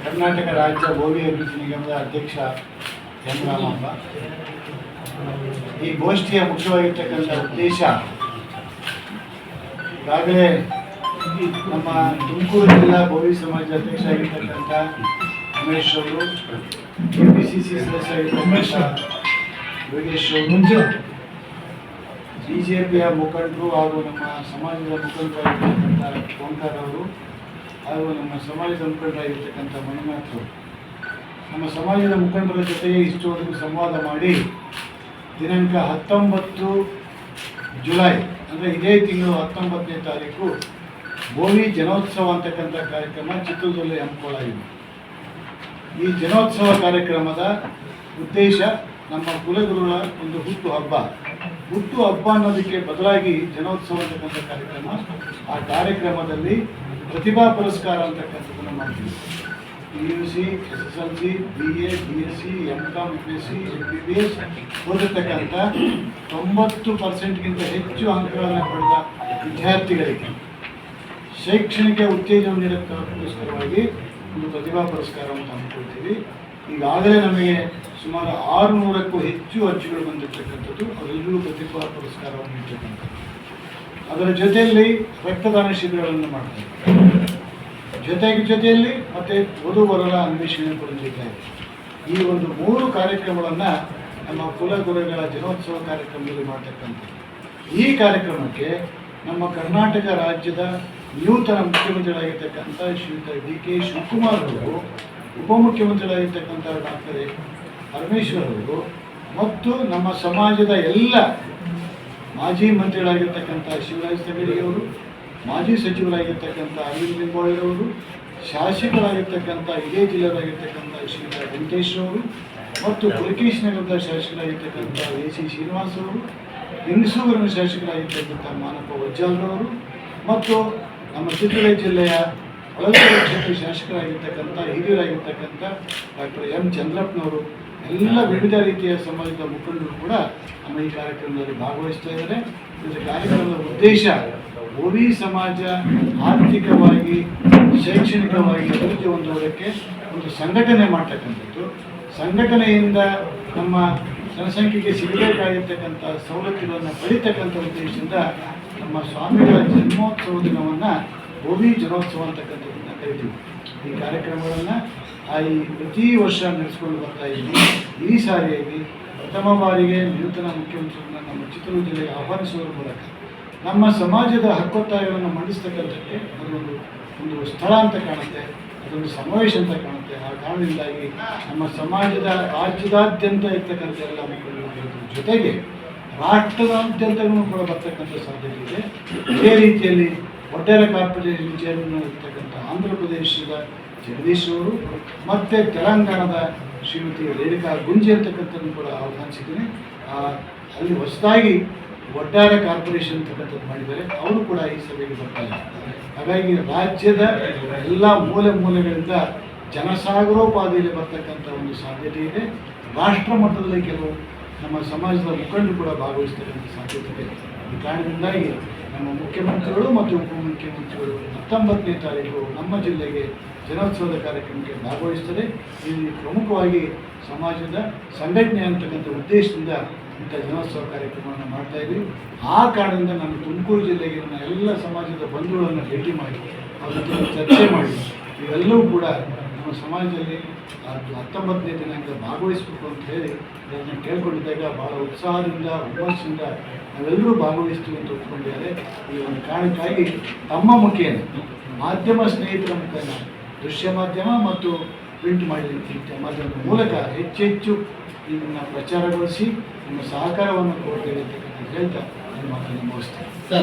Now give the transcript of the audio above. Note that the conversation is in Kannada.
ಕರ್ನಾಟಕ ರಾಜ್ಯ ಗೋವಿ ಅಭಿವೃದ್ಧಿ ನಿಗಮದ ಅಧ್ಯಕ್ಷ ಎಂ ರಾಮಪ್ಪ. ಈ ಗೋಷ್ಠಿಯ ಮುಖ್ಯವಾಗಿರ್ತಕ್ಕಂಥ ಉದ್ದೇಶ, ಈಗಾಗಲೇ ನಮ್ಮ ತುಮಕೂರು ಜಿಲ್ಲಾ ಗೋವಿ ಸಮಾಜದ ಅಧ್ಯಕ್ಷ ಆಗಿರ್ತಕ್ಕಂಥ ಉಮೇಶ್ ಅವರು, KPCC ಸದಸ್ಯ ಆಗಿರ್ತಕ್ಕಂಥ ಯೋಗೇಶ್ ಅವರು, BJPಯ ಮುಖಂಡರು ಹಾಗೂ ನಮ್ಮ ಸಮಾಜದ ಮುಖಂಡರಾಗಿರ್ತಕ್ಕಂಥ ಓಂಕಾರ ಅವರು ಹಾಗೂ ನಮ್ಮ ಸಮಾಜದ ಮುಖಂಡರಾಗಿರ್ತಕ್ಕಂಥ ಮಂಜುನಾಥ್ ಅವರು, ನಮ್ಮ ಸಮಾಜದ ಮುಖಂಡರ ಜೊತೆಗೆ ಇಷ್ಟುವರೆಗೂ ಸಂವಾದ ಮಾಡಿ ದಿನಾಂಕ 19 ಜುಲೈ ಅಂದರೆ ಇದೇ ತಿಂಗಳು 19ನೇ ತಾರೀಕು ಗೋವಿ ಜನೋತ್ಸವ ಅಂತಕ್ಕಂಥ ಕಾರ್ಯಕ್ರಮ ಚಿತ್ರದುರ್ಗದಲ್ಲಿ ಹಮ್ಮಿಕೊಳ್ಳಲಾಗಿದೆ. ಈ ಜನೋತ್ಸವ ಕಾರ್ಯಕ್ರಮದ ಉದ್ದೇಶ ನಮ್ಮ ಕುಲಗುರುಗಳ ಒಂದು ಹುಟ್ಟು ಹಬ್ಬ ಅನ್ನೋದಕ್ಕೆ ಬದಲಾಗಿ ಜನೋತ್ಸವ ಅಂತಕ್ಕಂಥ ಕಾರ್ಯಕ್ರಮ. ಆ ಕಾರ್ಯಕ್ರಮದಲ್ಲಿ ಪ್ರತಿಭಾ ಪುರಸ್ಕಾರ ಅಂತಕ್ಕಂಥದ್ದನ್ನು ಮಾಡ್ತೀವಿ. PUC, SSLC, BA, BSc, MCom, MSc, MBBS ಓದಿರ್ತಕ್ಕಂಥ 90%ಗಿಂತ ಹೆಚ್ಚು ಅಂಕಗಳನ್ನು ಪಡೆದ ವಿದ್ಯಾರ್ಥಿಗಳಿಗೆ ಶೈಕ್ಷಣಿಕ ಉತ್ತೇಜನ ನೀಡೋಕ್ಕೋಸ್ಕರವಾಗಿ ಒಂದು ಪ್ರತಿಭಾ ಪುರಸ್ಕಾರವನ್ನು ಹಮ್ಮಿಕೊಳ್ತೀವಿ. ಈಗಾಗಲೇ ನಮಗೆ ಸುಮಾರು 600ಕ್ಕೂ ಹೆಚ್ಚು ಅರ್ಜಿಗಳು ಬಂದಿರತಕ್ಕಂಥದ್ದು. ಅವರೆಲ್ಲರೂ ಪ್ರತಿಭಾ ಪುರಸ್ಕಾರವನ್ನು ನೀಡ್ತಕ್ಕಂಥದ್ದು. ಅದರ ಜೊತೆಯಲ್ಲಿ ರಕ್ತದಾನ ಶಿಬಿರಗಳನ್ನು ಮಾಡ್ತಾರೆ. ಜೊತೆಯಲ್ಲಿ ಮತ್ತು ವಧುವರರ ಅನ್ವೇಷಣೆ ಕೂಡ ನಡೀತಾ ಇದೆ. ಈ ಒಂದು 3 ಕಾರ್ಯಕ್ರಮಗಳನ್ನು ನಮ್ಮ ಕುಲಗುರುಗಳ ಜನೋತ್ಸವ ಕಾರ್ಯಕ್ರಮದಲ್ಲಿ ಮಾಡ್ತಕ್ಕಂಥದ್ದು. ಈ ಕಾರ್ಯಕ್ರಮಕ್ಕೆ ನಮ್ಮ ಕರ್ನಾಟಕ ರಾಜ್ಯದ ನೂತನ ಮುಖ್ಯಮಂತ್ರಿಗಳಾಗಿರ್ತಕ್ಕಂಥ ಶ್ರೀಯುತ DK ಶಿವಕುಮಾರ್ ಅವರು, ಉಪಮುಖ್ಯಮಂತ್ರಿಗಳಾಗಿರ್ತಕ್ಕಂಥ ಡಾಕ್ಟರ್ ಪರಮೇಶ್ವರ್ ಅವರು ಮತ್ತು ನಮ್ಮ ಸಮಾಜದ ಎಲ್ಲ ಮಾಜಿ ಮಂತ್ರಿಗಳಾಗಿರ್ತಕ್ಕಂಥ ಶಿವರಾಜ್ ತಂಗಡಿ ಅವರು, ಮಾಜಿ ಸಚಿವರಾಗಿರ್ತಕ್ಕಂಥ ಅರವಿಂದ್ ಲಿಂಬಾವಳಿರವರು, ಶಾಸಕರಾಗಿರ್ತಕ್ಕಂಥ ಇದೇ ಜಿಲ್ಲೆಯರಾಗಿರ್ತಕ್ಕಂಥ ಶ್ರೀಯುತ ವೆಂಕಟೇಶ್ ಅವರು ಮತ್ತು ಪುಲಕೇಶ್ ನಗರದ ಶಾಸಕರಾಗಿರ್ತಕ್ಕಂಥ AC ಶ್ರೀನಿವಾಸ್ ಅವರು, ಲಿಂಗಸೂರಿನ ಶಾಸಕರಾಗಿರ್ತಕ್ಕಂಥ ಮಾನಪ್ಪ ವಜ್ಜಾಲ್ರವರು ಮತ್ತು ನಮ್ಮ ಚಿತ್ರದುರ್ಗ ಜಿಲ್ಲೆಯ ಹೊಳಲ್ಕೆರೆ ಕ್ಷೇತ್ರ ಶಾಸಕರಾಗಿರ್ತಕ್ಕಂಥ ಹಿರಿಯರಾಗಿರ್ತಕ್ಕಂಥ ಡಾಕ್ಟರ್ M ಚಂದ್ರಪ್ಪನವರು, ಎಲ್ಲ ವಿವಿಧ ರೀತಿಯ ಸಮಾಜದ ಮುಖಂಡರು ಕೂಡ ನಮ್ಮ ಈ ಕಾರ್ಯಕ್ರಮದಲ್ಲಿ ಭಾಗವಹಿಸ್ತಾ ಇದ್ದಾರೆ. ಇದರ ಕಾರ್ಯಕ್ರಮದ ಉದ್ದೇಶ ಗೋವಿ ಸಮಾಜ ಆರ್ಥಿಕವಾಗಿ, ಶೈಕ್ಷಣಿಕವಾಗಿ ಅಭಿವೃದ್ಧಿ ಹೊಂದುವುದಕ್ಕೆ ಒಂದು ಸಂಘಟನೆ ಮಾಡ್ತಕ್ಕಂಥದ್ದು. ಸಂಘಟನೆಯಿಂದ ನಮ್ಮ ಜನಸಂಖ್ಯೆಗೆ ಸಿಗಬೇಕಾಗಿರ್ತಕ್ಕಂಥ ಸವಲತ್ತುಗಳನ್ನು ಪಡಿತಕ್ಕಂಥ ಉದ್ದೇಶದಿಂದ ನಮ್ಮ ಸ್ವಾಮಿಗಳ ಜನ್ಮೋತ್ಸವ ದಿನವನ್ನು ಗೋವಿ ಜನೋತ್ಸವ ಅಂತಕ್ಕಂಥದ್ದನ್ನು ಕರಿತೀವಿ. ಈ ಕಾರ್ಯಕ್ರಮಗಳನ್ನು ಪ್ರತಿ ವರ್ಷ ನಡೆಸ್ಕೊಂಡು ಬರ್ತಾ ಇದ್ದೀವಿ. ಈ ಸಾರಿಯಾಗಿ ಪ್ರಥಮ ಬಾರಿಗೆ ನೂತನ ಮುಖ್ಯಮಂತ್ರಿಗಳನ್ನ ನಮ್ಮ ಚಿತ್ರದುರ್ಗ ಜಿಲ್ಲೆಗೆ ಆಹ್ವಾನಿಸುವ ಮೂಲಕ ನಮ್ಮ ಸಮಾಜದ ಹಕ್ಕೊತ್ತಾಯಗಳನ್ನು ಮಂಡಿಸ್ತಕ್ಕಂಥಕ್ಕೆ ಒಂದು ಸ್ಥಳ ಅಂತ ಕಾಣುತ್ತೆ, ಅದೊಂದು ಸಮಾವೇಶ ಅಂತ ಕಾಣುತ್ತೆ. ಆ ಕಾರಣದಿಂದಾಗಿ ನಮ್ಮ ಸಮಾಜದ ರಾಜ್ಯದಾದ್ಯಂತ ಇರ್ತಕ್ಕಂಥ ಎಲ್ಲ ಮುಖಂಡರ ಜೊತೆಗೆ ರಾಷ್ಟ್ರದಾದ್ಯಂತನೂ ಕೂಡ ಬರ್ತಕ್ಕಂಥ ಸಾಧ್ಯತೆ ಇದೆ. ಇದೇ ರೀತಿಯಲ್ಲಿ ಒಡ್ಡೇರ ಕಾರ್ಪೊರೇಷನ್ ಚೇರ್ಮನ್ ಇರ್ತಕ್ಕಂಥ ಆಂಧ್ರ ಪ್ರದೇಶದ ಜಗದೀಶ್ ಅವರು ಮತ್ತು ತೆಲಂಗಾಣದ ಶ್ರೀಮತಿ ರೇಣುಕಾ ಗುಂಜಿ ಅಂತಕ್ಕಂಥದ್ದು ಕೂಡ ಆಹ್ವಾನಿಸಿದ್ದೀನಿ. ಅಲ್ಲಿ ಹೊಸದಾಗಿ ಒಡ್ಡಾರ ಕಾರ್ಪೊರೇಷನ್ ಅಂತಕ್ಕಂಥದ್ದು ಮಾಡಿದ್ದಾರೆ, ಅವರು ಕೂಡ ಈ ಸಭೆಗೆ ಬರ್ತಾ ಇದ್ದಾರೆ. ಹಾಗಾಗಿ ರಾಜ್ಯದ ಎಲ್ಲ ಮೂಲೆಗಳಿಂದ ಜನಸಾಗರೋಪಾದಿಯಲ್ಲಿ ಬರ್ತಕ್ಕಂಥ ಒಂದು ಸಾಧ್ಯತೆ ಇದೆ. ರಾಷ್ಟ್ರ ಮಟ್ಟದಲ್ಲಿ ಕೆಲವು ನಮ್ಮ ಸಮಾಜದ ಮುಖಂಡರು ಕೂಡ ಭಾಗವಹಿಸ್ತಕ್ಕಂಥ ಸಾಧ್ಯತೆ ಇದೆ. ಈ ಕಾರಣದಿಂದಾಗಿ ನಮ್ಮ ಮುಖ್ಯಮಂತ್ರಿಗಳು ಮತ್ತು ಉಪಮುಖ್ಯಮಂತ್ರಿಗಳು 19ನೇ ತಾರೀಕು ನಮ್ಮ ಜಿಲ್ಲೆಗೆ ಜನೋತ್ಸವದ ಕಾರ್ಯಕ್ರಮಕ್ಕೆ ಭಾಗವಹಿಸ್ತಾರೆ. ಇಲ್ಲಿ ಪ್ರಮುಖವಾಗಿ ಸಮಾಜದ ಸಂಘಟನೆ ಅಂತಕ್ಕಂಥ ಉದ್ದೇಶದಿಂದ ಇಂಥ ಜನೋತ್ಸವ ಕಾರ್ಯಕ್ರಮವನ್ನು ಮಾಡ್ತಾ ಇದ್ದೀವಿ. ಆ ಕಾರಣದಿಂದ ನಾನು ತುಮಕೂರು ಜಿಲ್ಲೆಗೆ ನನ್ನ ಎಲ್ಲ ಸಮಾಜದ ಬಂಧುಗಳನ್ನು ಭೇಟಿ ಮಾಡಿ ಅವ್ರ ಜೊತೆ ಚರ್ಚೆ ಮಾಡಿ ಇವೆಲ್ಲವೂ ಕೂಡ ನಮ್ಮ ಸಮಾಜದಲ್ಲಿ 19ನೇ ದಿನಾಂಕ ಭಾಗವಹಿಸಬೇಕು ಅಂತ ಹೇಳಿ ಅದನ್ನು ಕೇಳ್ಕೊಂಡಿದ್ದಾಗ ಭಾಳ ಉತ್ಸಾಹದಿಂದ ಹುಮ್ಮಸ್ಸಿಂದ ನಾವೆಲ್ಲರೂ ಭಾಗವಹಿಸ್ತೀವಿ ಅಂತ ಒಪ್ಕೊಂಡಿದ್ದಾರೆ. ಈ ಒಂದು ಕಾರಣಕ್ಕಾಗಿ ತಮ್ಮ ಮುಖೇನ ಮಾಧ್ಯಮ ಸ್ನೇಹಿತರ ಮುಖೇನ ದೃಶ್ಯ ಮಾಧ್ಯಮ ಮತ್ತು ಪ್ರಿಂಟ್ ಮಾಧ್ಯಮದ ಮೂಲಕ ಹೆಚ್ಚೆಚ್ಚು ಇದನ್ನು ಪ್ರಚಾರಗೊಳಿಸಿ ನಿಮ್ಮ ಸಹಕಾರವನ್ನು ಕೊಡ್ತೇವೆ ಅಂತಕ್ಕಂಥ ಹೇಳ್ತಾ ನನ್ನ ಮಾತನ್ನು ಮುಗಿಸ್ತೇನೆ.